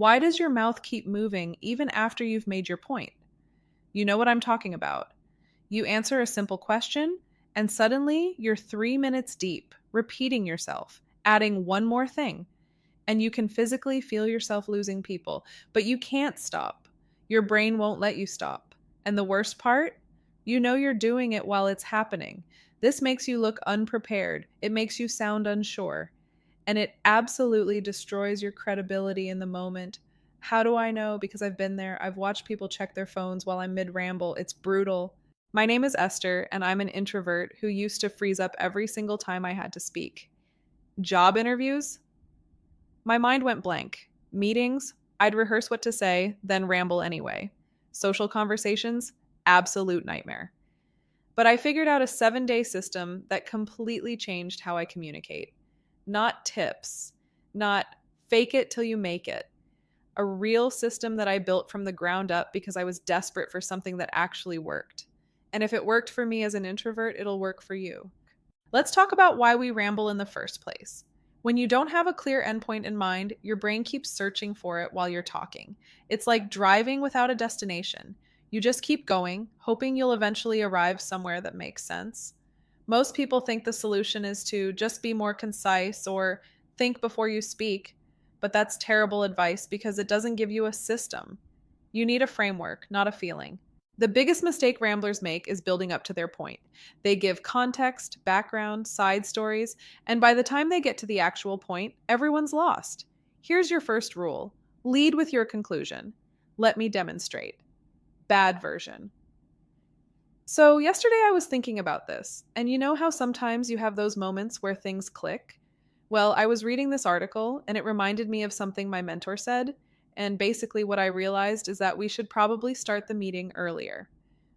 Why does your mouth keep moving even after you've made your point? You know what I'm talking about. You answer a simple question, and suddenly you're 3 minutes deep, repeating yourself, adding one more thing, and you can physically feel yourself losing people, but you can't stop. Your brain won't let you stop. And the worst part? You know you're doing it while it's happening. This makes you look unprepared. It makes you sound unsure. And it absolutely destroys your credibility in the moment. How do I know? Because I've been there. I've watched people check their phones while I'm mid ramble. It's brutal. My name is Esther, and I'm an introvert who used to freeze up every single time I had to speak. Job interviews? My mind went blank. Meetings? I'd rehearse what to say, then ramble anyway. Social conversations? Absolute nightmare. But I figured out a 7-day system that completely changed how I communicate. Not tips, not fake it till you make it. A real system that I built from the ground up because I was desperate for something that actually worked. And if it worked for me as an introvert, it'll work for you. Let's talk about why we ramble in the first place. When you don't have a clear endpoint in mind, your brain keeps searching for it while you're talking. It's like driving without a destination. You just keep going, hoping you'll eventually arrive somewhere that makes sense. Most people think the solution is to just be more concise or think before you speak, but that's terrible advice because it doesn't give you a system. You need a framework, not a feeling. The biggest mistake ramblers make is building up to their point. They give context, background, side stories, and by the time they get to the actual point, everyone's lost. Here's your first rule: lead with your conclusion. Let me demonstrate. Bad version. So, yesterday I was thinking about this, and you know how sometimes you have those moments where things click? Well, I was reading this article, and it reminded me of something my mentor said, and basically what I realized is that we should probably start the meeting earlier.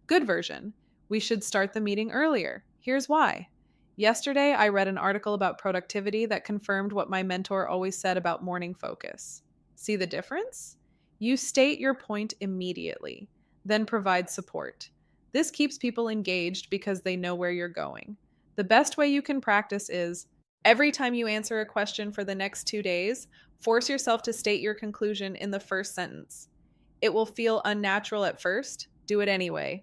Good version. We should start the meeting earlier. Here's why. Yesterday, I read an article about productivity that confirmed what my mentor always said about morning focus. See the difference? You state your point immediately, then provide support. This keeps people engaged because they know where you're going. The best way you can practice is every time you answer a question for the next 2 days, force yourself to state your conclusion in the first sentence. It will feel unnatural at first. Do it anyway.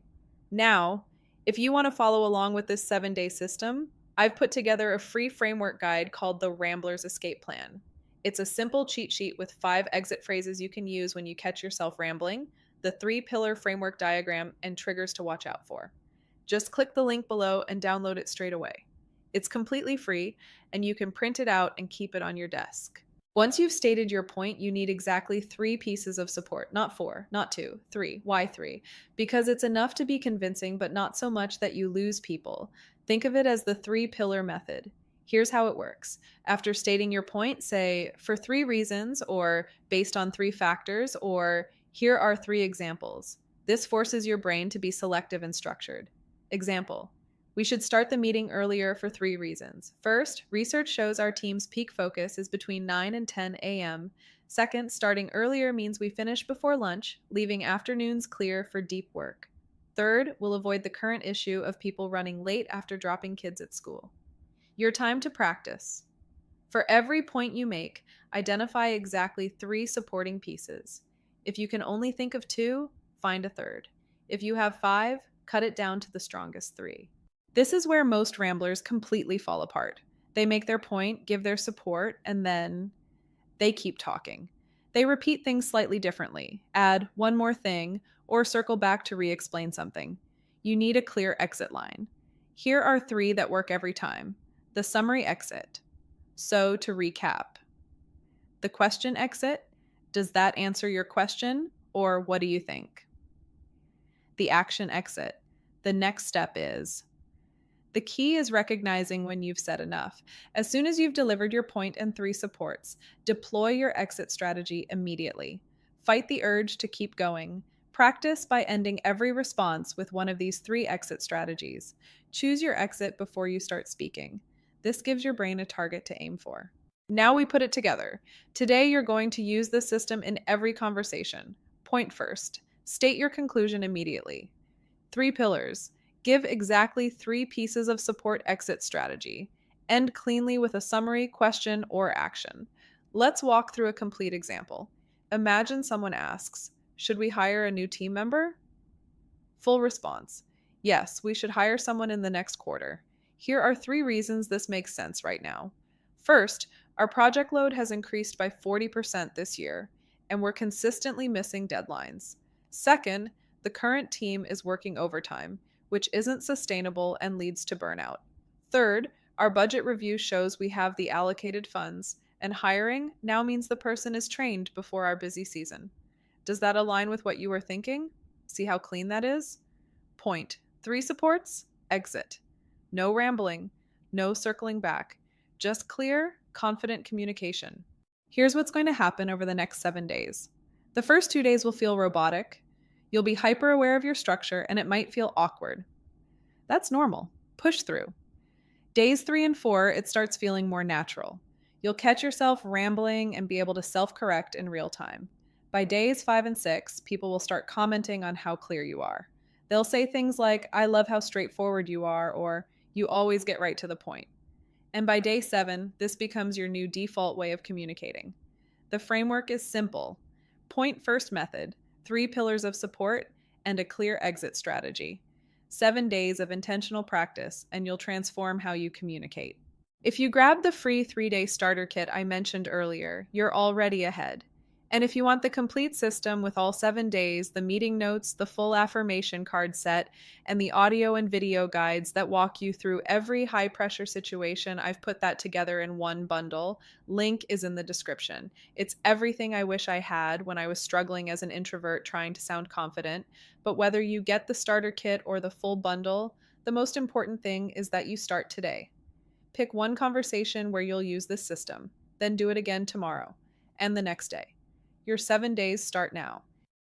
Now, if you want to follow along with this 7-day system, I've put together a free framework guide called the Rambler's Escape Plan. It's a simple cheat sheet with 5 exit phrases you can use when you catch yourself rambling, the 3-pillar framework diagram, and triggers to watch out for. Just click the link below and download it straight away. It's completely free, and you can print it out and keep it on your desk. Once you've stated your point, you need exactly 3 pieces of support, not 4, not 2, 3. Why 3? Because it's enough to be convincing, but not so much that you lose people. Think of it as the 3-pillar method. Here's how it works. After stating your point, say, for 3 reasons, or based on 3 factors, or here are 3 examples. This forces your brain to be selective and structured. Example: we should start the meeting earlier for 3 reasons. First, research shows our team's peak focus is between 9 and 10 a.m. Second, starting earlier means we finish before lunch, leaving afternoons clear for deep work. Third, we'll avoid the current issue of people running late after dropping kids at school. Your time to practice. For every point you make, identify exactly 3 supporting pieces. If you can only think of 2, find a third. If you have 5, cut it down to the strongest 3. This is where most ramblers completely fall apart. They make their point, give their support, and then they keep talking. They repeat things slightly differently, add one more thing, or circle back to re-explain something. You need a clear exit line. Here are 3 that work every time. The summary exit. So, to recap. The question exit. Does that answer your question? Or what do you think? The action exit. The next step is. The key is recognizing when you've said enough. As soon as you've delivered your point and 3 supports, deploy your exit strategy immediately. Fight the urge to keep going. Practice by ending every response with one of these 3 exit strategies. Choose your exit before you start speaking. This gives your brain a target to aim for. Now we put it together. Today you're going to use this system in every conversation. Point first. State your conclusion immediately. 3 pillars. Give exactly 3 pieces of support exit strategy. End cleanly with a summary, question, or action. Let's walk through a complete example. Imagine someone asks, "Should we hire a new team member?" Full response: "Yes, we should hire someone in the next quarter. Here are 3 reasons this makes sense right now. First, our project load has increased by 40% this year, and we're consistently missing deadlines. Second, the current team is working overtime, which isn't sustainable and leads to burnout. Third, our budget review shows we have the allocated funds, and hiring now means the person is trained before our busy season. Does that align with what you were thinking? See how clean that is? Point. 3 supports, exit. No rambling, no circling back. Just clear, confident communication. Here's what's going to happen over the next 7 days. The first 2 days will feel robotic. You'll be hyper aware of your structure and it might feel awkward. That's normal. Push through. Days 3 and 4, it starts feeling more natural. You'll catch yourself rambling and be able to self correct in real time. By days 5 and 6, people will start commenting on how clear you are. They'll say things like, "I love how straightforward you are," or "You always get right to the point." And by day 7, this becomes your new default way of communicating. The framework is simple: point first method, 3 pillars of support, and a clear exit strategy. 7 days of intentional practice, and you'll transform how you communicate. If you grab the free 3-day starter kit I mentioned earlier, you're already ahead. And if you want the complete system with all 7 days, the meeting notes, the full affirmation card set, and the audio and video guides that walk you through every high pressure situation, I've put that together in one bundle. Link is in the description. It's everything I wish I had when I was struggling as an introvert trying to sound confident. But whether you get the starter kit or the full bundle, the most important thing is that you start today. Pick one conversation where you'll use this system, then do it again tomorrow and the next day. Your 7 days start now.